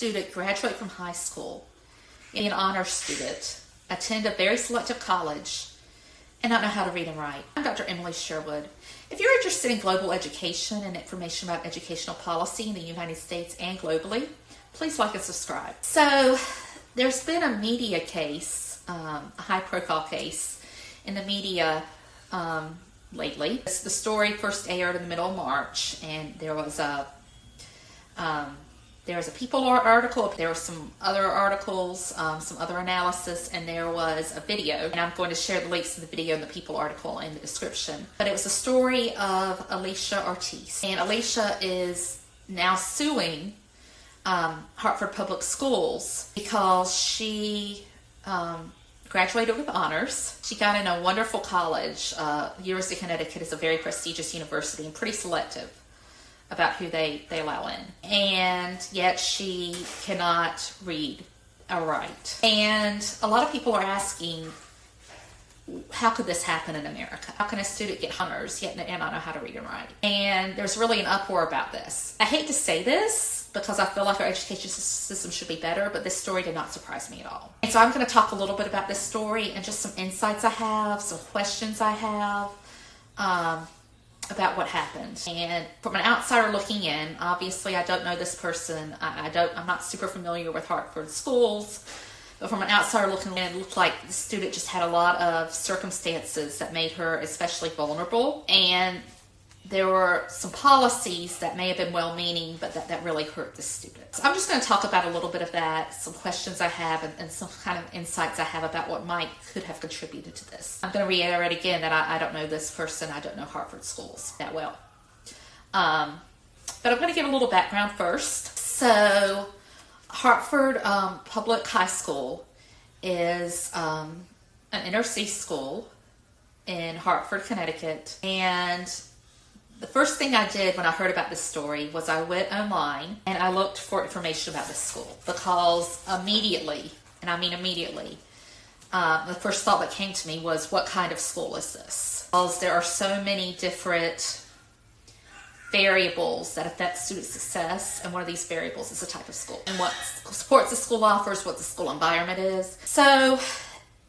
student graduate from high school, be an honor student, attend a very selective college, and not know how to read and write. I'm Dr. Emily Sherwood. If you're interested in global education and information about educational policy in the United States and globally, please like and subscribe. So there's been a media case, a high-profile case in the media lately. The story first aired in the middle of March, and there was a People article, there were some other articles, some other analysis, and there was a video. And I'm going to share the links to the video and the People article in the description. But it was a story of Aleysha Ortiz. And Aleysha is now suing Hartford Public Schools because she graduated with honors. She got in a wonderful college. University of Connecticut is a very prestigious university and pretty selective about who they allow in. And yet she cannot read or write. And a lot of people are asking, how could this happen in America? How can a student get honors yet not know how to read and write? And there's really an uproar about this. I hate to say this because I feel like our education system should be better, but this story did not surprise me at all. And so I'm going to talk a little bit about this story and just some insights I have, some questions I have, about what happened. And from an outsider looking in, obviously I don't know this person. I'm not super familiar with Hartford schools, but from an outsider looking in, it looked like the student just had a lot of circumstances that made her especially vulnerable. And there were some policies that may have been well-meaning, but that really hurt the student. So I'm just going to talk about a little bit of that, some questions I have, and some kind of insights I have about what could have contributed to this. I'm going to reiterate again that I don't know this person. I don't know Hartford schools that well. But I'm going to give a little background first. So Hartford Public High School is an inner city school in Hartford, Connecticut. And the first thing I did when I heard about this story was I went online and I looked for information about this school, because immediately, and I mean immediately, the first thought that came to me was, what kind of school is this? Because there are so many different variables that affect student success, and one of these variables is the type of school and what supports the school offers, what the school environment is. So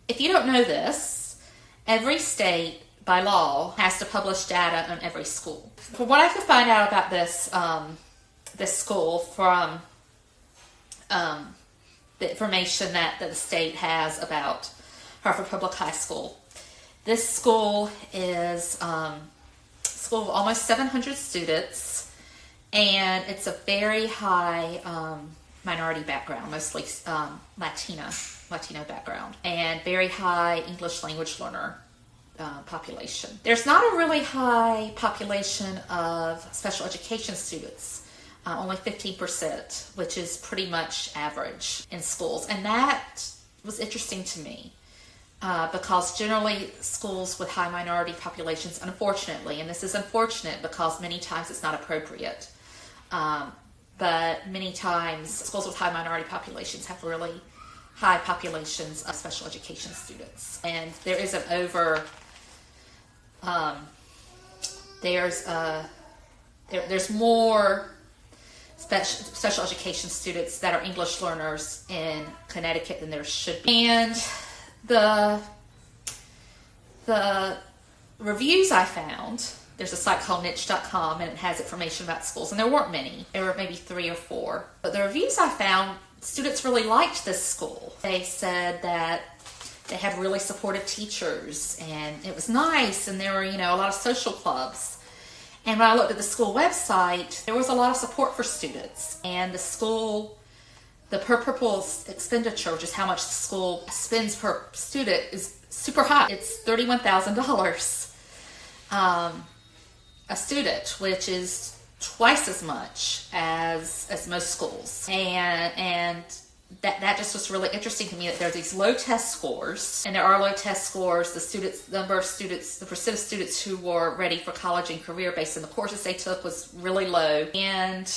if you don't know this, every state by law has to publish data on every school. From what I could find out about this this school from the information that the state has about Hartford Public High School, this school is a school of almost 700 students, and it's a very high minority background, mostly Latino background, and very high English language learner population. There's not a really high population of special education students, only 15%, which is pretty much average in schools. And that was interesting to me because generally schools with high minority populations, unfortunately, and this is unfortunate because many times it's not appropriate, but many times schools with high minority populations have really high populations of special education students. And there is an there's more special education students that are English learners in Connecticut than there should be. And the reviews I found, there's a site called niche.com, and it has information about schools, and there weren't many. There were maybe 3 or 4. But the reviews I found, students really liked this school. They said that they had really supportive teachers, and it was nice, and there were, a lot of social clubs. And when I looked at the school website, there was a lot of support for students. And the school, the per pupil expenditure, which is how much the school spends per student, is super high. It's $31,000 a student, which is twice as much as most schools. And that just was really interesting to me, that there are these low test scores, and there are low test scores. The number of students, the percent of students who were ready for college and career based on the courses they took was really low, and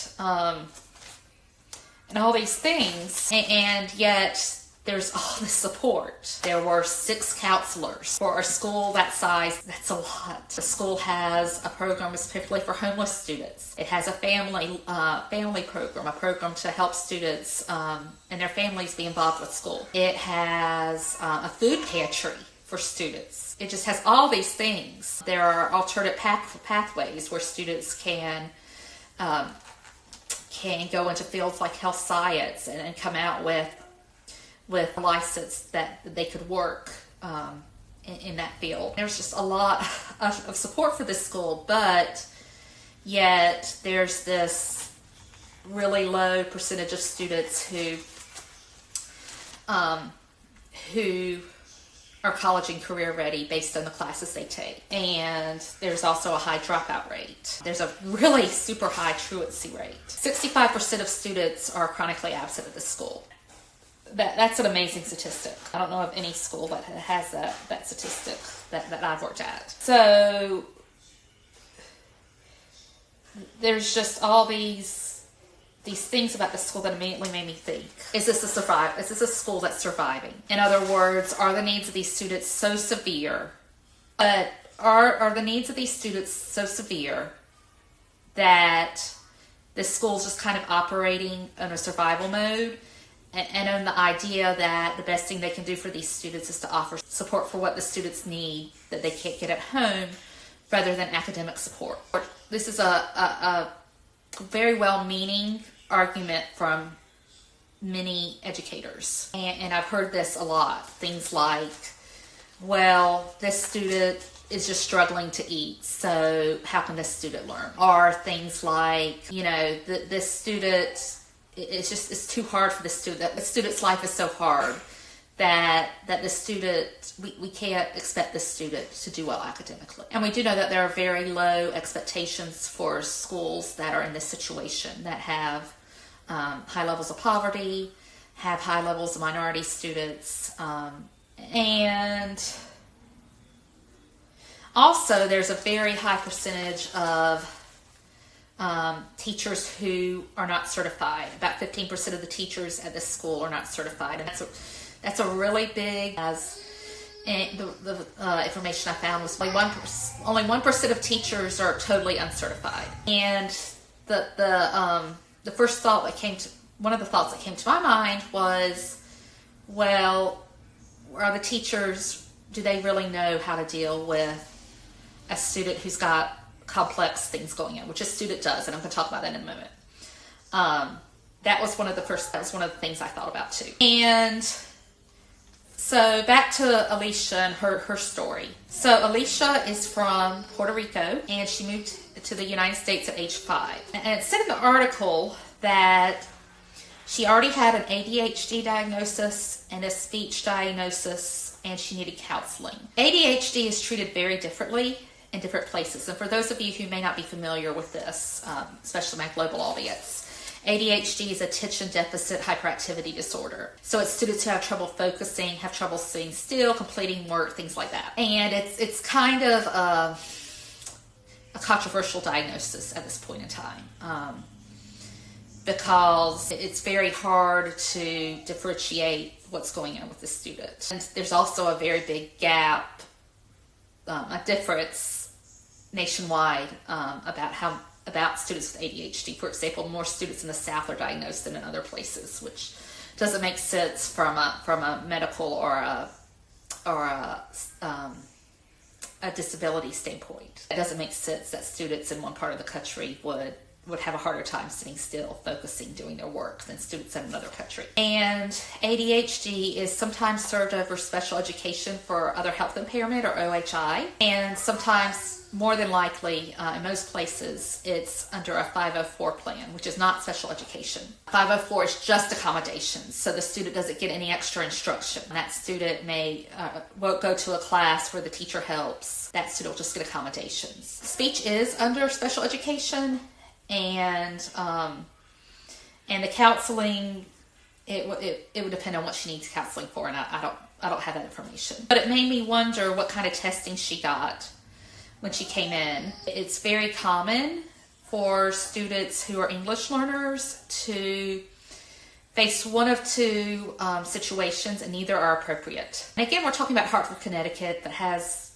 all these things, and yet there's all this support. There were 6 counselors. For a school that size, that's a lot. The school has a program specifically for homeless students. It has a family program, a program to help students and their families be involved with school. It has a food pantry for students. It just has all these things. There are alternate pathways where students can go into fields like health science and come out with a license that they could work in that field. There's just a lot of support for this school, but yet there's this really low percentage of students who are college and career ready based on the classes they take. And there's also a high dropout rate. There's a really super high truancy rate. 65% of students are chronically absent at the school. That's an amazing statistic. I don't know of any school that has that statistic that I've worked at. So there's just all these things about the school that immediately made me think, is this a school that's surviving? In other words, are the needs of these students so severe, but are the needs of these students so severe that the school's just kind of operating in a survival mode and on the idea that the best thing they can do for these students is to offer support for what the students need that they can't get at home rather than academic support? This is a very well-meaning argument from many educators. And I've heard this a lot. Things like, well, this student is just struggling to eat, so how can this student learn? Or things like, this student, it's too hard for the student. The student's life is so hard that the student, we can't expect the student to do well academically. And we do know that there are very low expectations for schools that are in this situation, that have high levels of poverty, have high levels of minority students, and also there's a very high percentage of teachers who are not certified. About 15% of the teachers at this school are not certified, and that's a really big, the information I found was only 1% of teachers are totally uncertified. And one of the thoughts that came to my mind was, well, are the teachers, do they really know how to deal with a student who's got complex things going on, which a student does, and I'm going to talk about that in a moment. That was one of the things I thought about too. And so back to Aleysha and her story. So Aleysha is from Puerto Rico, and she moved to the United States at age 5. And it said in the article that she already had an ADHD diagnosis and a speech diagnosis, and she needed counseling. ADHD is treated very differently in different places. And for those of you who may not be familiar with this, especially my global audience, ADHD is attention deficit hyperactivity disorder. So it's students who have trouble focusing, have trouble sitting still, completing work, things like that. And it's kind of a controversial diagnosis at this point in time, because it's very hard to differentiate what's going on with the student. And there's also a very big gap, a difference nationwide about students with ADHD. For example, more students in the South are diagnosed than in other places, which doesn't make sense from a medical or a disability standpoint. It doesn't make sense that students in one part of the country would have a harder time sitting still, focusing, doing their work than students in another country. And ADHD is sometimes served over special education for other health impairment, or OHI, and sometimes, more than likely, in most places, it's under a 504 plan, which is not special education. 504 is just accommodations, so the student doesn't get any extra instruction. That student may won't go to a class where the teacher helps. That student will just get accommodations. Speech is under special education, and the counseling, it would depend on what she needs counseling for, and I don't have that information. But it made me wonder what kind of testing she got when she came in. It's very common for students who are English learners to face one of two situations, and neither are appropriate. And again, we're talking about Hartford, Connecticut, that has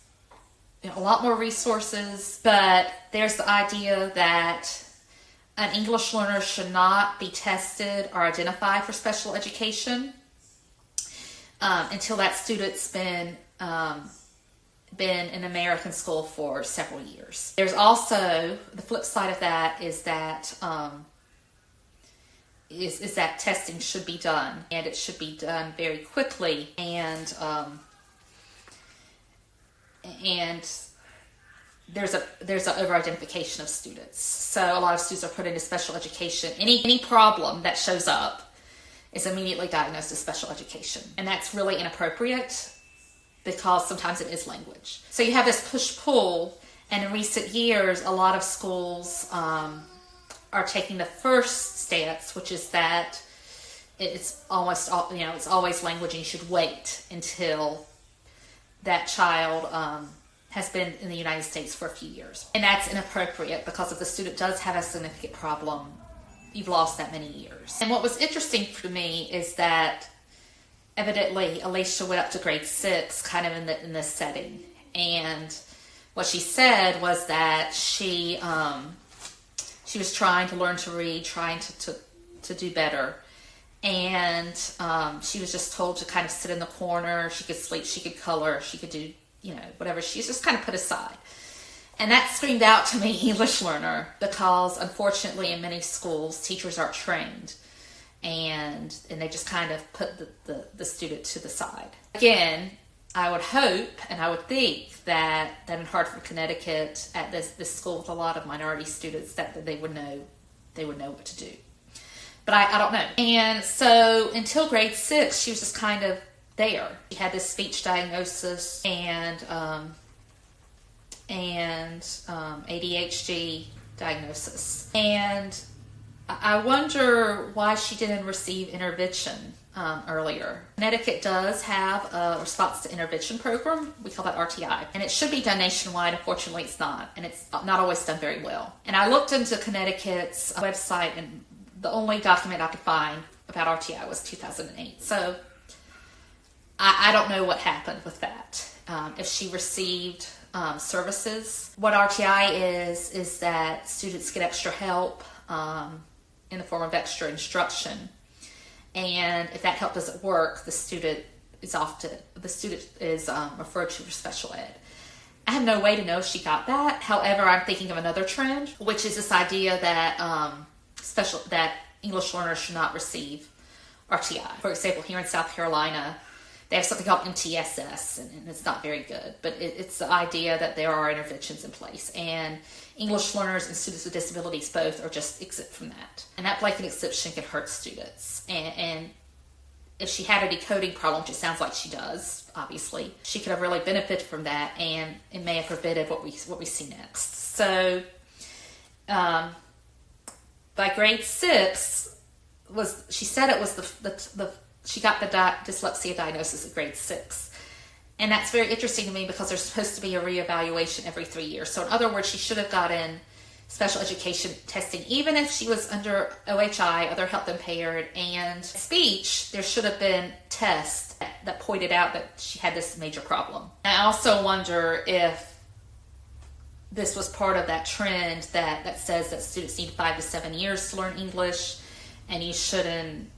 a lot more resources, but there's the idea that an English learner should not be tested or identified for special education until that student's been in American school for several years. There's also the flip side of that is that that testing should be done, and it should be done very quickly, and there's an over-identification of students. So a lot of students are put into special education. Any problem that shows up is immediately diagnosed as special education, and that's really inappropriate because sometimes it is language. So you have this push-pull, and in recent years, a lot of schools are taking the first stance, which is that it's almost, it's always language, and you should wait until that child has been in the United States for a few years. And that's inappropriate because if the student does have a significant problem, you've lost that many years. And what was interesting for me is that evidently Aleysha went up to grade 6 kind of in this setting. And what she said was that she was trying to learn to read, trying to do better. And she was just told to kind of sit in the corner. She could sleep, she could color, she could do, whatever. She's just kind of put aside. And that screamed out to me, English learner, because unfortunately in many schools, teachers aren't trained. And they just kind of put the student to the side. Again, I would hope and I would think that in Hartford, Connecticut, at this school with a lot of minority students, that they would know what to do. But I don't know. And so until grade 6, she was just kind of there. She had this speech diagnosis and ADHD diagnosis. And I wonder why she didn't receive intervention earlier. Connecticut does have a response to intervention program. We call that RTI. And it should be done nationwide. Unfortunately, it's not. And it's not always done very well. And I looked into Connecticut's website, and the only document I could find about RTI was 2008. So I don't know what happened with that. If she received services. What RTI is that students get extra help in the form of extra instruction. And if that help doesn't work, the student is referred to for special ed. I have no way to know if she got that. However, I'm thinking of another trend, which is this idea that that English learners should not receive RTI. For example, here in South Carolina, they have something called MTSS, and it's not very good, but it's the idea that there are interventions in place, and English learners and students with disabilities both are just exempt from that. And that blanket exemption can hurt students. And if she had a decoding problem, which it sounds like she does, obviously, she could have really benefited from that, and it may have prevented what we see next. So by grade 6, she said it was she got the dyslexia diagnosis at grade 6. And that's very interesting to me because there's supposed to be a reevaluation every 3 years. So in other words, she should have gotten special education testing, even if she was under OHI, other health impaired, and speech, there should have been tests that pointed out that she had this major problem. And I also wonder if this was part of that trend that says that students need 5 to 7 years to learn English, and you shouldn't,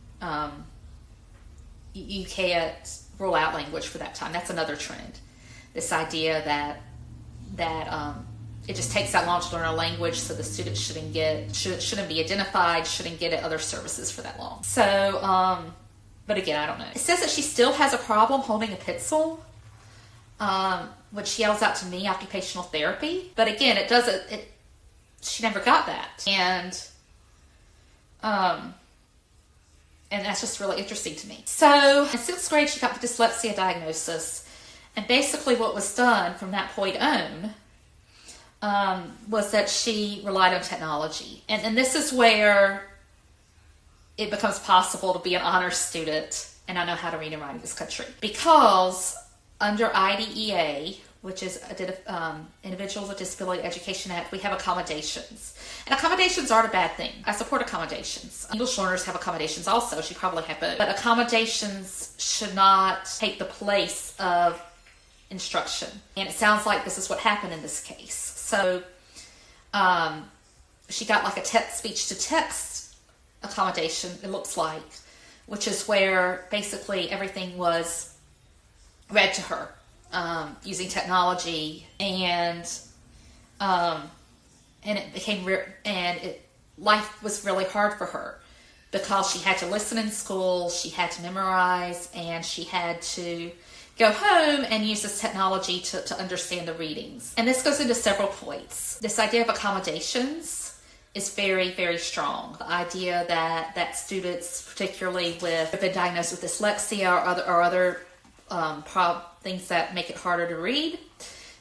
you can't rule out language for that time. That's another trend. This idea that it just takes that long to learn a language, so the student shouldn't be identified, shouldn't get other services for that long. So, but again, I don't know. It says that she still has a problem holding a pencil, which yells out to me occupational therapy. But again, she never got that. And that's just really interesting to me. So in 6th grade, she got the dyslexia diagnosis. And basically what was done from that point on was that she relied on technology. And this is where it becomes possible to be an honors student and not know how to read and write in this country. Because under IDEA, which is Individuals with Disability Education Act, we have accommodations. And accommodations aren't a bad thing. I support accommodations. English learners have accommodations also. She probably have both. But accommodations should not take the place of instruction. And it sounds like this is what happened in this case. So she got like a speech-to-text accommodation, it looks like, which is where basically everything was read to her using technology, and it became life was really hard for her because she had to listen in school, she had to memorize, and she had to go home and use this technology to understand the readings. And this goes into several points. This idea of accommodations is very, very strong. The idea that students, particularly have been diagnosed with dyslexia or other things that make it harder to read,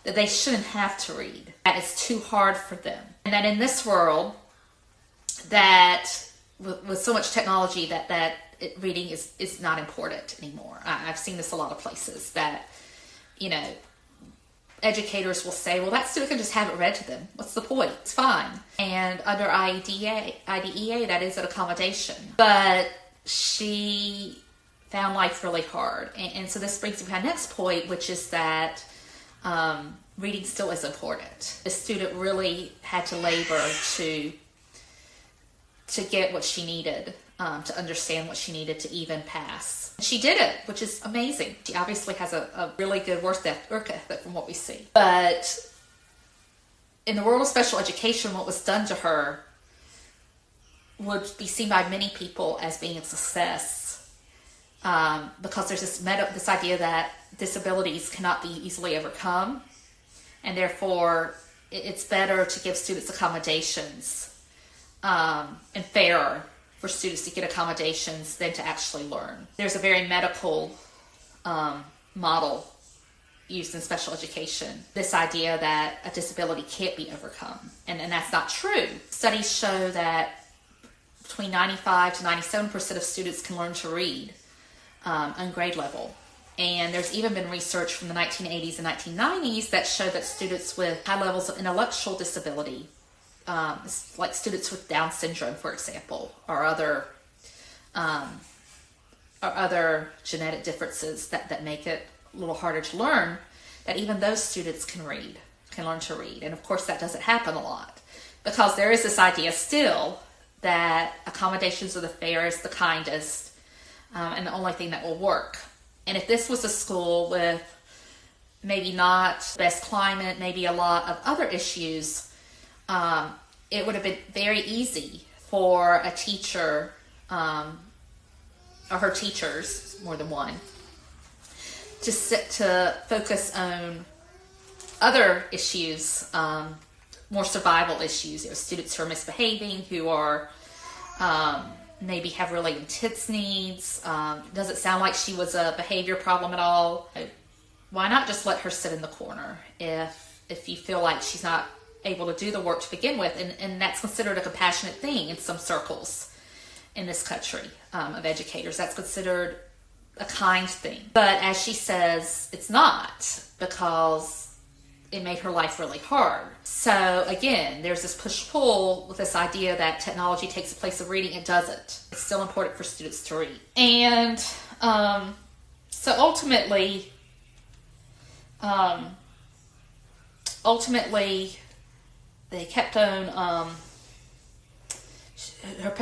that they shouldn't have to read. That it's too hard for them. And that in this world, that with so much technology, that reading is not important anymore. I've seen this a lot of places that, educators will say, well, that student can just have it read to them. What's the point? It's fine. And under IDEA, that is an accommodation. But she found life really hard. And so this brings me to my next point, which is that reading still is important. The student really had to labor to get what she needed, to understand what she needed to even pass. She did it, which is amazing. She obviously has a really good work ethic from what we see. But in the world of special education, what was done to her would be seen by many people as being a success, because there's this idea that disabilities cannot be easily overcome, and therefore it's better to give students accommodations, and fairer for students to get accommodations than to actually learn. There's a very medical model used in special education, this idea that a disability can't be overcome, and that's not true. Studies show that between 95 to 97% of students can learn to read on grade level. And there's even been research from the 1980s and 1990s that show that students with high levels of intellectual disability, like students with Down syndrome, for example, or other genetic differences that make it a little harder to learn, that even those students can learn to read. And of course that doesn't happen a lot, because there is this idea still that accommodations are the fairest, the kindest, and the only thing that will work. And if this was a school with maybe not the best climate, maybe a lot of other issues, it would have been very easy for a teacher, or her teachers, more than one, to focus on other issues, more survival issues. Students who are misbehaving, who are maybe have really intense needs. Doesn't sound like she was a behavior problem at all. Why not just let her sit in the corner if you feel like she's not able to do the work to begin with? And that's considered a compassionate thing in some circles in this country of educators. That's considered a kind thing. But as she says, it's not, because it made her life really hard. So again, there's this push-pull with this idea that technology takes the place of reading. It doesn't. It's still important for students to read. And so ultimately, they kept on,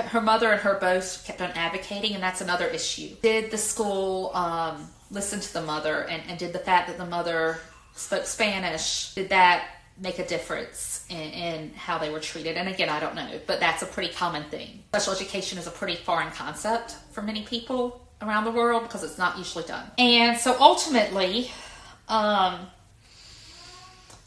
her mother and her both kept on advocating, and that's another issue. Did the school listen to the mother, and did the fact that the mother spoke Spanish, did that make a difference in how they were treated? And again, I don't know, but that's a pretty common thing. Special education is a pretty foreign concept for many people around the world because it's not usually done. And so ultimately, the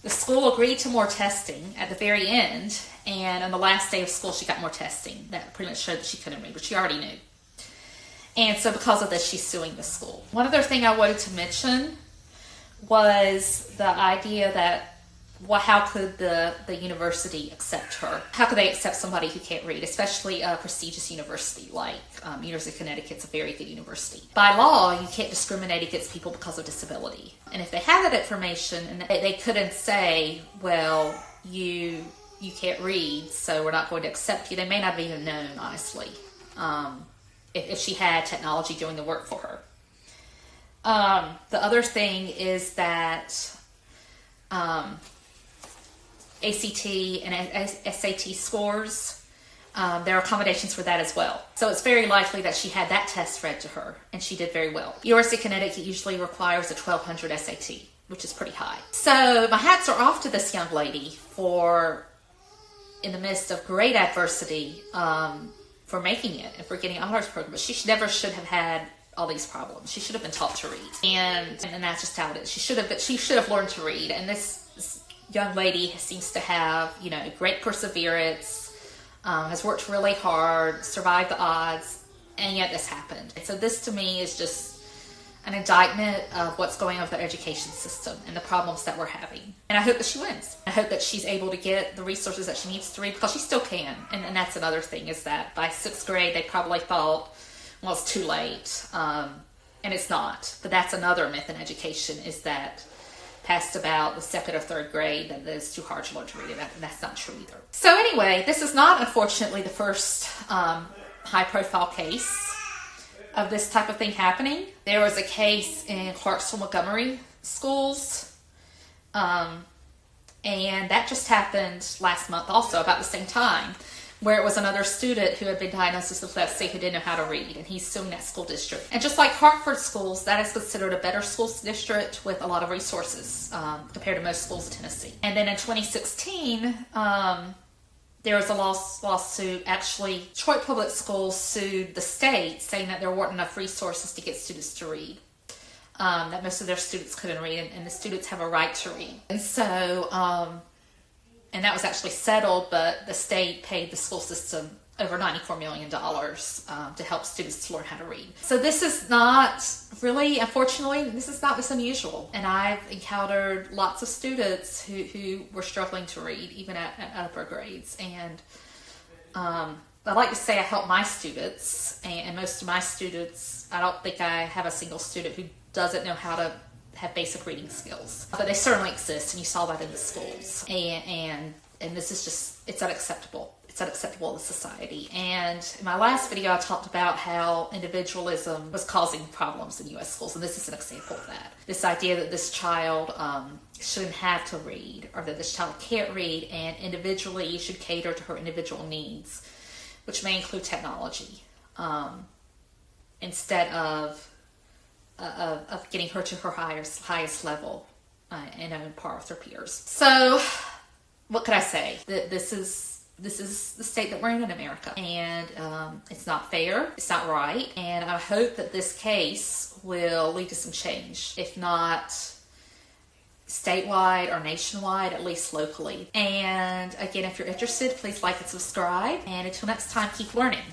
school agreed to more testing at the very end, and on the last day of school she got more testing that pretty much showed that she couldn't read, but she already knew. And so because of this, she's suing the school. One other thing I wanted to mention was the idea that how could the university accept her? How could they accept somebody who can't read, especially a prestigious university like University of Connecticut's a very good university. By law, you can't discriminate against people because of disability. And if they have that information, and they couldn't say, well, you can't read, so we're not going to accept you. They may not have even known, honestly, if she had technology doing the work for her. The other thing is that ACT and SAT scores, there are accommodations for that as well. So it's very likely that she had that test read to her, and she did very well. University of Connecticut usually requires a 1200 SAT, which is pretty high. So my hats are off to this young lady for, in the midst of great adversity, for making it and for getting an honors program. But she never should have had all these problems. She should have been taught to read, and that's just how it is. She should have learned to read. And this young lady seems to have, great perseverance, has worked really hard, survived the odds, and yet this happened. And so this to me is just an indictment of what's going on with the education system and the problems that we're having. And I hope that she wins. I hope that she's able to get the resources that she needs to read, because she still can. And that's another thing, is that by 6th grade, they probably thought, well, it's too late. And it's not. But that's another myth in education, is that past about the 2nd or 3rd grade, that it's too hard to learn to read it. And that's not true either. So anyway, this is not, unfortunately, the first high-profile case of this type of thing happening. There was a case in Clarksville Montgomery schools, and that just happened last month also, about the same time, where it was another student who had been diagnosed with dyslexia who didn't know how to read, and he's suing that school district. And just like Hartford schools, that is considered a better school district with a lot of resources compared to most schools in Tennessee. And then in 2016, there was a lawsuit. Actually, Detroit Public Schools sued the state, saying that there weren't enough resources to get students to read, that most of their students couldn't read, and the students have a right to read. And so, and that was actually settled, but the state paid the school system over $94 million to help students to learn how to read. So this is not really, unfortunately, this is not this unusual. And I've encountered lots of students who were struggling to read, even at upper grades. And I like to say I help my students, and most of my students, I don't think I have a single student who doesn't know how to have basic reading skills. But they certainly exist, and you saw that in the schools. And this is just, it's unacceptable. It's unacceptable in society. And in my last video, I talked about how individualism was causing problems in U.S. schools, and this is an example of that. This idea that this child shouldn't have to read, or that this child can't read, and individually you should cater to her individual needs, which may include technology, instead of getting her to her highest level and on par with her peers. So, what could I say? This is the state that we're in America, and it's not fair, it's not right, and I hope that this case will lead to some change, if not statewide or nationwide, at least locally. And again, if you're interested, please like and subscribe, and until next time, keep learning.